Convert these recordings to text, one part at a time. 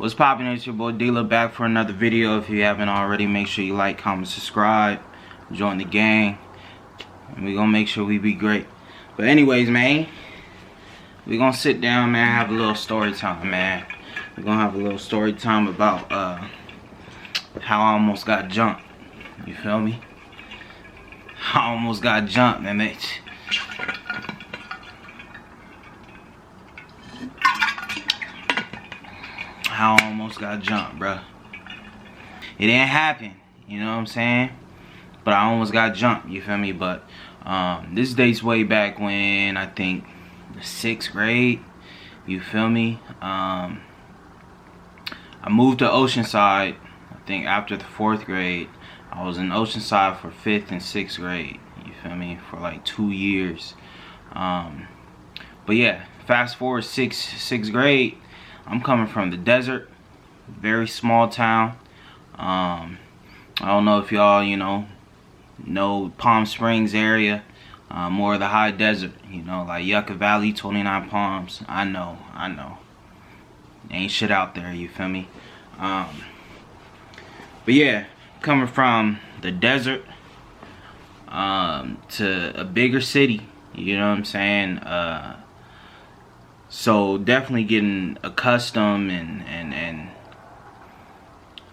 What's poppin'? It's your boy Dluh back for another video. If you haven't already, make sure you like, comment, subscribe, join the gang, and we gonna make sure we be great. But anyways, man, we gonna sit down, man, have a little story time, man. We're gonna have a little story time about how I almost got jumped. You feel me? I almost got jumped, and I almost got jumped, bruh. It didn't happen, you know what I'm saying? But I almost got jumped, you feel me? But this dates way back when, I think, the 6th grade, you feel me? I moved to Oceanside, I think after the 4th grade. I was in Oceanside for 5th and 6th grade, you feel me? For like 2 years. But yeah, fast forward 6th grade, I'm coming from the desert, very small town. I don't know if y'all, know Palm Springs area, more of the high desert, like Yucca Valley, 29 Palms. I know. Ain't shit out there, you feel me? But yeah, coming from the desert to a bigger city, you know what I'm saying? So definitely getting accustomed and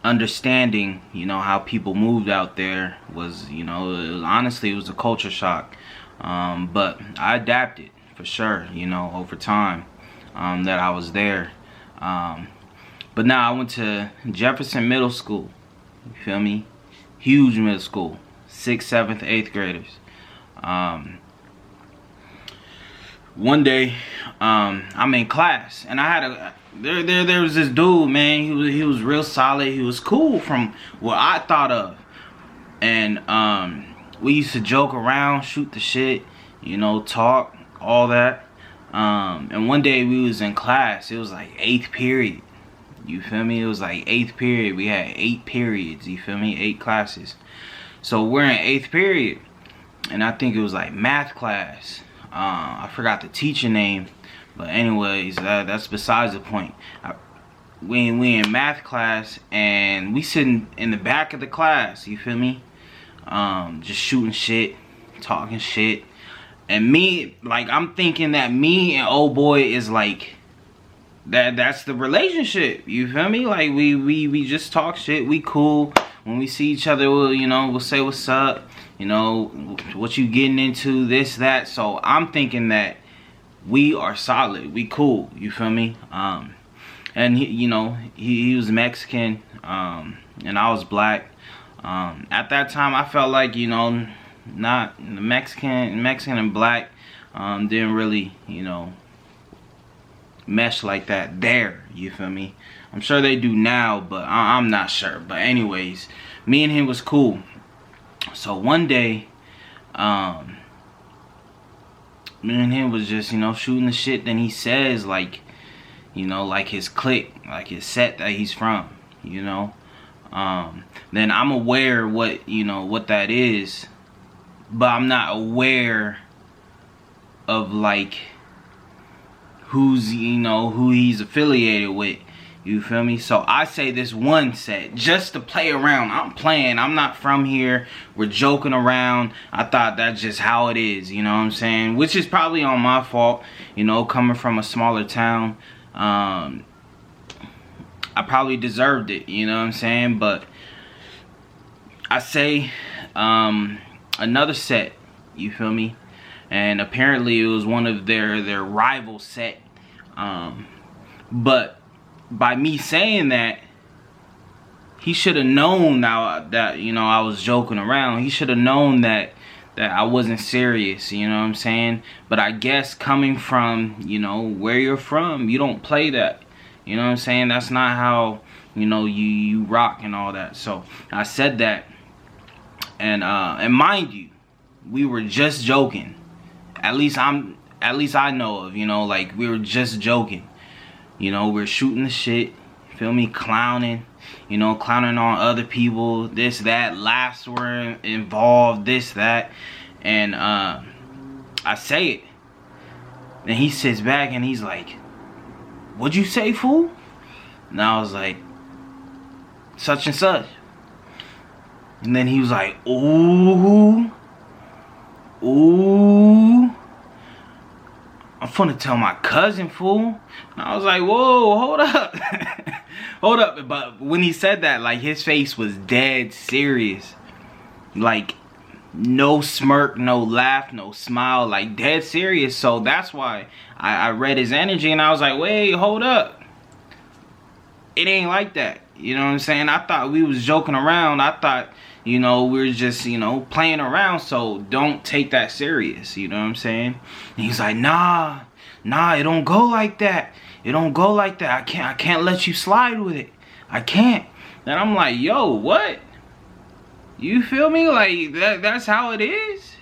understanding, how people moved out there was, honestly, it was a culture shock. But I adapted for sure, over time that I was there. But now I went to Jefferson Middle School, you feel me? Huge middle school, 6th, 7th, 8th graders. One day, I'm in class, and I had there was this dude, man. He was real solid. He was cool from what I thought of, and we used to joke around, shoot the shit, talk, all that. And one day we was in class. It was like 8th period. You feel me? It was like 8th period. We had 8 periods. You feel me? 8 classes. So we're in 8th period, and I think it was like math class. I forgot the teacher name, but anyways, that's besides the point. We in math class, and we sitting in the back of the class, you feel me? Just shooting shit, talking shit, and me, like, I'm thinking that me and old boy is like that's the relationship, you feel me? Like we just talk shit, we cool. When we see each other, we'll say what's up, what you getting into, this, that. So I'm thinking that we are solid, we cool, you feel me? And he was Mexican, and I was black. At that time, I felt like, not Mexican and black didn't really, mesh like that there, you feel me? I'm sure they do now, but I'm not sure. But anyways, me and him was cool. So one day, me and him was just, shooting the shit. Then he says, like, like his clique, like his set that he's from, Then I'm aware what, what that is. But I'm not aware of, like, who's, who he's affiliated with. You feel me? So I say this one set just to play around. I'm playing. I'm not from here. We're joking around. I thought that's just how it is. You know what I'm saying? Which is probably on my fault. Coming from a smaller town. I probably deserved it. You know what I'm saying? But I say another set. You feel me? And apparently it was one of their rival set. But by me saying that, he should have known that I was joking around. He should have known that I wasn't serious, you know what I'm saying? But I guess coming from, where you're from, you don't play that. You know what I'm saying? That's not how, you rock and all that. So I said that, and mind you, we were just joking. At least I know of, like, we were just joking. We're shooting the shit, feel me, clowning, clowning on other people, this, that, laughs were involved, this, that. And I say it. Then he sits back and he's like, "What'd you say, fool?" And I was like, such and such. And then he was like, ooh, ooh, I'm finna tell my cousin, fool. And I was like, whoa, hold up. Hold up. But when he said that, like, his face was dead serious. Like, no smirk, no laugh, no smile, like dead serious. So that's why I read his energy and I was like, wait, hold up. It ain't like that. You know what I'm saying? I thought we was joking around. I thought, you know, we were just, you know, playing around. So don't take that serious. You know what I'm saying? And he's like, nah, it don't go like that. It don't go like that. I can't let you slide with it. I can't. And I'm like, yo, what? You feel me? Like, that's how it is?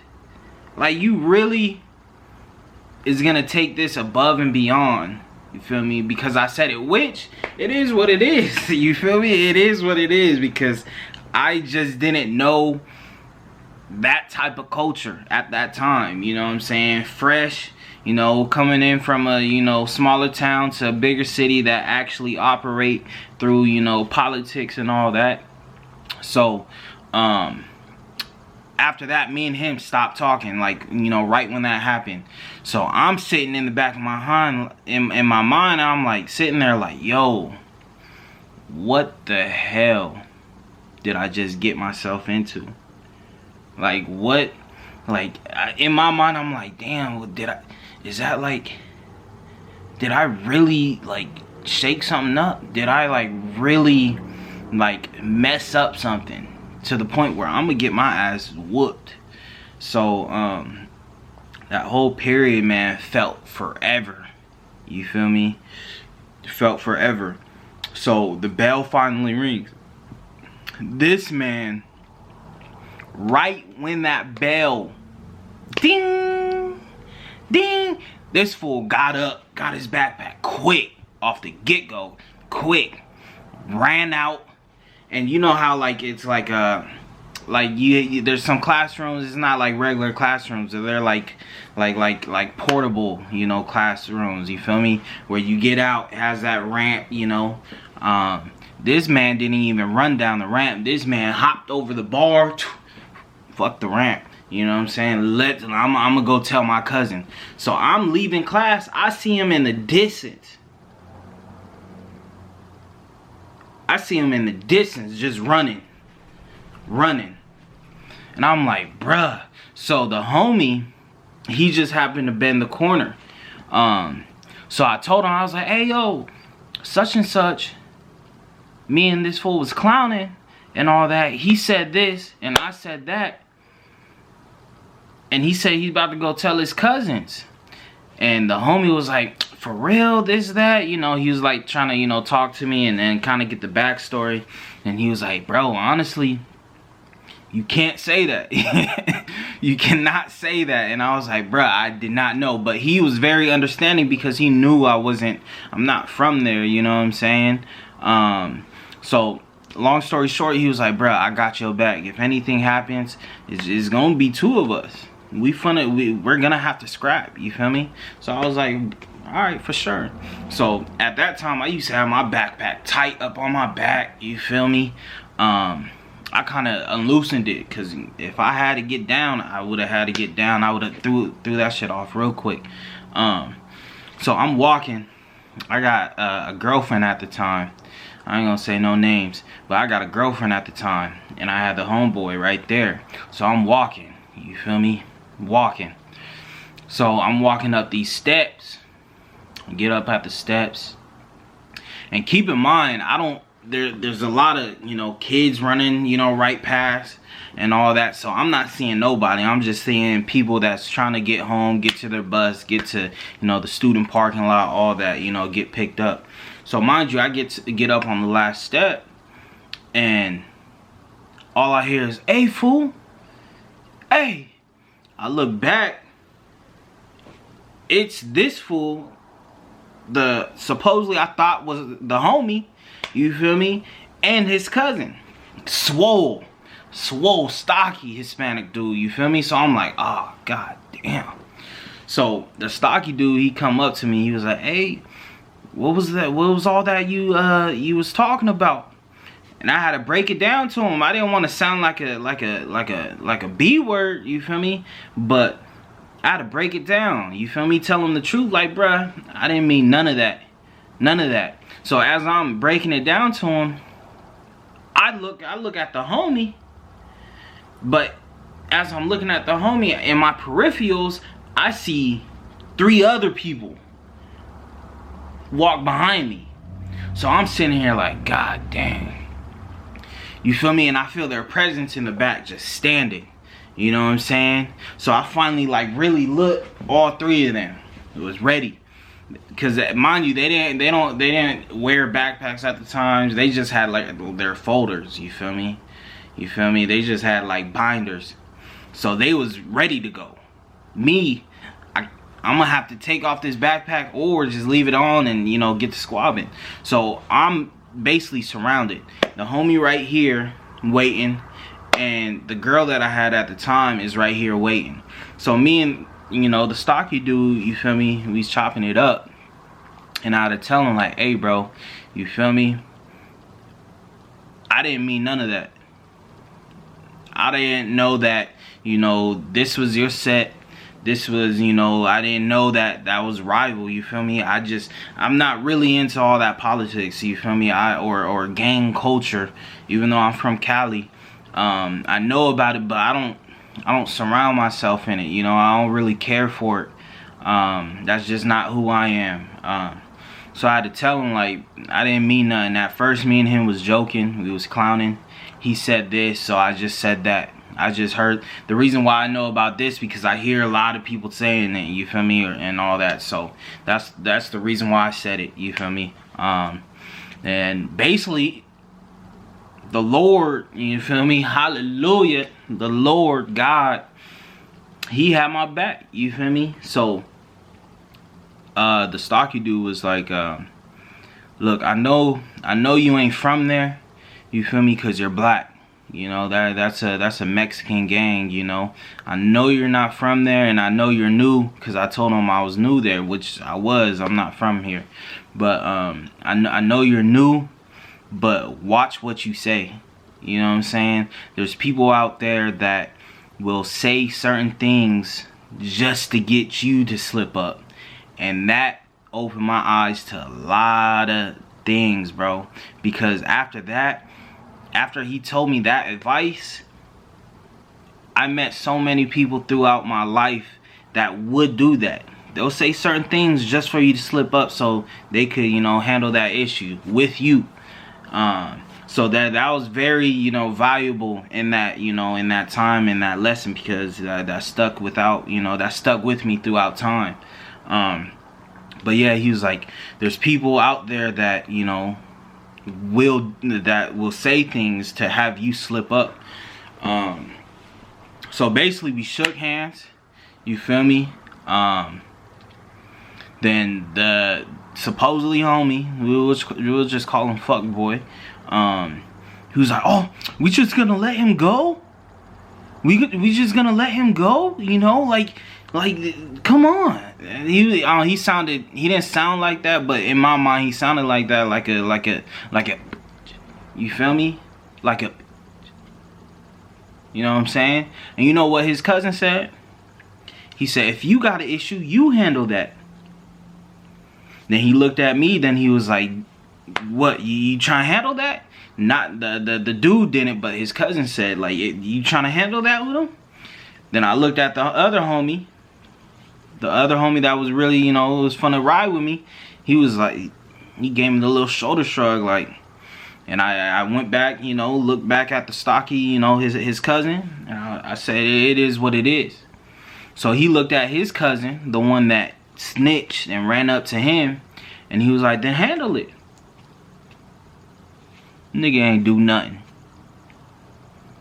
Like, you really is gonna take this above and beyond. You feel me? Because I said it, which, it is what it is. You feel me? It is what it is, because I just didn't know that type of culture at that time. You know what I'm saying? Fresh, you know, coming in from a, you know, smaller town to a bigger city that actually operate through, you know, politics and all that. So, after that, me and him stopped talking, like, you know, right when that happened. So I'm sitting in the back of my mind, in my mind, I'm like sitting there like, yo, what the hell did I just get myself into? Like, what? Like, in my mind, I'm like, damn, did I really, like, shake something up? Did I, like, really, like, mess up something to the point where I'm gonna get my ass whooped? So that whole period, man, felt forever. You feel me? It felt forever. So the bell finally rings. This man, right when that bell, ding, ding, this fool got up, got his backpack quick off the get-go, quick, ran out. And you know how, like, it's like you there's some classrooms, it's not like regular classrooms, they're like portable, you know, classrooms, you feel me, where you get out, it has that ramp, you know. This man didn't even run down the ramp. This man hopped over the bar, fuck the ramp, you know what I'm saying. I'm gonna go tell my cousin. So I'm leaving class, I see him in the distance. I see him in the distance, just running. And I'm like, bruh. So the homie, he just happened to bend the corner. So I told him, I was like, hey, yo, such and such, me and this fool was clowning and all that. He said this, and I said that. And he said he's about to go tell his cousins. And the homie was like, for real, this, that, you know, he was like trying to, you know, talk to me and then kind of get the backstory. And he was like, bro, honestly, you can't say that. You cannot say that. And I was like, bro, I did not know. But he was very understanding because he knew I'm not from there, you know what I'm saying? So long story short, he was like, bro, I got your back. If anything happens, it's gonna be two of us. We're gonna have to scrap, you feel me? So I was like, all right, for sure. So at that time, I used to have my backpack tight up on my back, you feel me? I kind of unloosened it, because if I had to get down, I would have had to get down. I would have threw that shit off real quick. So I'm walking. I got a girlfriend at the time. I ain't gonna say no names, but I got a girlfriend at the time, and I had the homeboy right there. So I'm walking, you feel me? Walking. So I'm walking up these steps. Get up at the steps, and keep in mind, there's a lot of, you know, kids running, you know, right past and all that. So I'm not seeing nobody. I'm just seeing people that's trying to get home, get to their bus, get to, you know, the student parking lot, all that, you know, get picked up. So mind you, I get up on the last step, and all I hear is, hey, fool, hey. I look back, it's this fool, the supposedly I thought was the homie, you feel me, and his cousin, swole, stocky Hispanic dude, you feel me? So I'm like, oh, god damn. So the stocky dude, he come up to me, he was like, hey, what was that? What was all that you was talking about? And I had to break it down to him. I didn't want to sound like a B word, you feel me? But I had to break it down, you feel me? Tell him the truth, like, bruh, I didn't mean none of that. None of that. So as I'm breaking it down to him, I look at the homie, but as I'm looking at the homie in my peripherals, I see 3 other people walk behind me. So I'm sitting here like, God dang. You feel me? And I feel their presence in the back just standing. You know what I'm saying? So I finally like really looked, all 3 of them. It was ready. Cause mind you, they didn't wear backpacks at the time. They just had like their folders, you feel me? You feel me? They just had like binders. So they was ready to go. Me, I'm gonna have to take off this backpack or just leave it on and, you know, get the squabbing. So I'm basically surrounded. The homie right here waiting, and the girl that I had at the time is right here waiting. So me and, you know, the stocky dude, you feel me, he's chopping it up. And I had to tell him like, hey bro, you feel me, I didn't mean none of that. I didn't know that, you know, this was your set. This was, you know, I didn't know that that was rival, you feel me? I'm not really into all that politics, you feel me? Or gang culture, even though I'm from Cali. I know about it, but I don't surround myself in it, you know. I don't really care for it. That's just not who I am. So I had to tell him like, I didn't mean nothing. At first me and him was joking, we was clowning. He said this, so I just said that. I just heard, the reason why I know about this, because I hear a lot of people saying it, you feel me, and all that. So that's the reason why I said it, you feel me. And basically, the Lord, you feel me, hallelujah, the Lord God, he had my back, you feel me. So the stocky dude was like, look, I know you ain't from there, you feel me, because you're black. You know, that's a Mexican gang, you know. I know you're not from there, and I know you're new, because I told him I was new there, which I was. I'm not from here. But I know you're new, but watch what you say. You know what I'm saying? There's people out there that will say certain things just to get you to slip up. And that opened my eyes to a lot of things, bro. Because after that, after he told me that advice, I met so many people throughout my life that would do that. They'll say certain things just for you to slip up so they could, you know, handle that issue with you. So that was very, you know, valuable in that, you know, in that time, in that lesson, because that stuck that stuck with me throughout time. But yeah, he was like, there's people out there that, you know, will say things to have you slip up. So basically we shook hands, you feel me. Then the supposedly homie, we will just call him fuck boy, he was like, oh, we just gonna let him go, we just gonna let him go, you know, like come on. He didn't sound like that, but in my mind he sounded like that, like a you feel me, like a, you know what I'm saying. And you know what his cousin said? He said, if you got an issue, you handle that. Then he looked at me, then he was like, what, you trying to handle that? Not the dude didn't, but his cousin said, like, you trying to handle that with him? Then I looked at the other homie that was really, you know, it was fun to ride with me. He was like, he gave me the little shoulder shrug, like, and I went back, you know, looked back at the stocky, you know, his cousin, and I said, it is what it is. So he looked at his cousin, the one that snitched, and ran up to him, and he was like, then handle it. Nigga ain't do nothing.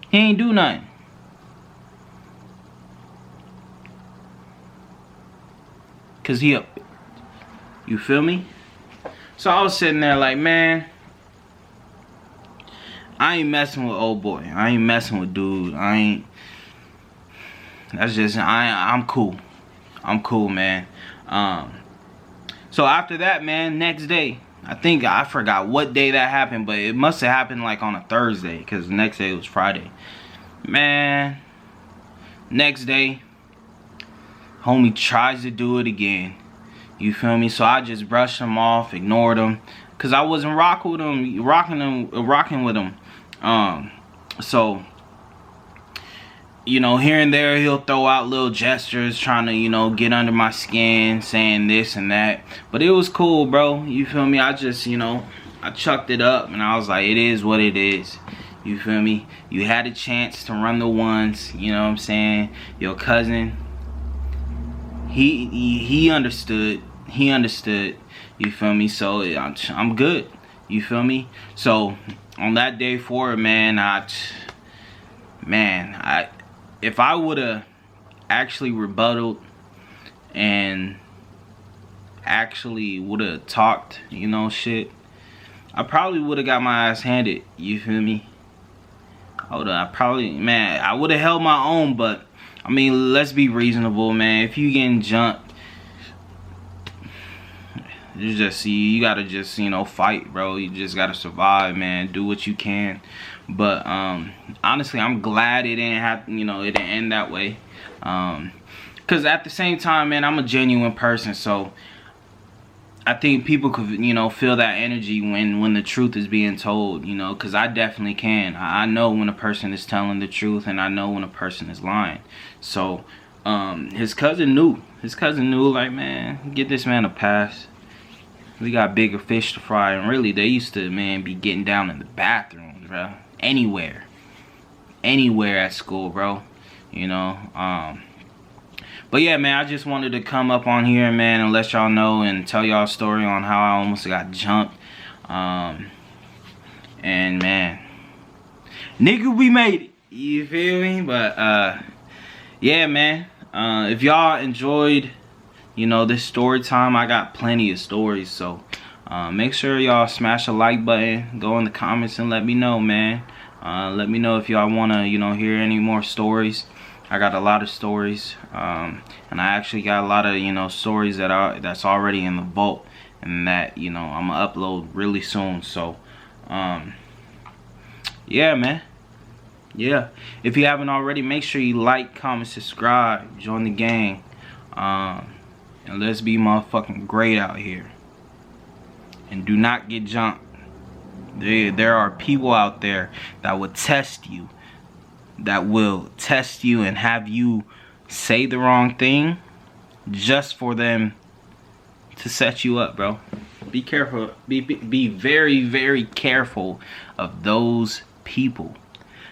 He ain't do nothing. Cause he up. You feel me? So I was sitting there like, man, I ain't messing with old boy. I ain't messing with dude. I'm cool. I'm cool, man. So after that, man, next day, I forgot what day that happened, but it must have happened like on a Thursday, because the next day was Friday. Man, next day, homie tries to do it again. You feel me? So I just brushed him off, ignored him, cause I wasn't rocking with him. So, you know, here and there he'll throw out little gestures, trying to, you know, get under my skin, saying this and that. But it was cool, bro. You feel me? I just, you know, I chucked it up, and I was like, it is what it is. You feel me? You had a chance to run the ones. You know what I'm saying? Your cousin, he understood. He understood. You feel me? So I'm good. You feel me? So on that day forward, man, if I would have actually rebutted and actually would have talked, you know, shit, I probably would have got my ass handed. You feel me? I would have held my own, but I mean, let's be reasonable, man. If you getting jumped, you gotta just, you know, fight, bro. You just gotta survive, man. Do what you can. But honestly, I'm glad it didn't happen, you know, it didn't end that way. Cause at the same time, man, I'm a genuine person, so I think people could, you know, feel that energy when the truth is being told, you know, cause I definitely can. I know when a person is telling the truth, and I know when a person is lying. So his cousin knew. Like, man, get this man a pass. We got bigger fish to fry. And really, they used to, man, be getting down in the bathrooms, bro. Anywhere at school, bro. You know. But yeah, man, I just wanted to come up on here, man, and let y'all know and tell y'all a story on how I almost got jumped. And man, nigga, we made it. You feel me? But yeah, man. If y'all enjoyed, you know, this story time, I got plenty of stories. So make sure y'all smash a like button, go in the comments and let me know, man. Let me know if y'all want to, you know, hear any more stories. I got a lot of stories, and I actually got a lot of, you know, stories that's already in the vault, and that, you know, I'm gonna upload really soon. So yeah, man. Yeah, if you haven't already, make sure you like, comment, subscribe, join the gang. And let's be motherfucking great out here. And do not get jumped. There are people out there that will test you. And have you say the wrong thing just for them to set you up, bro. Be careful. Be very, very careful of those people.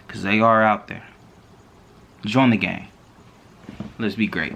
Because they are out there. Join the gang. Let's be great.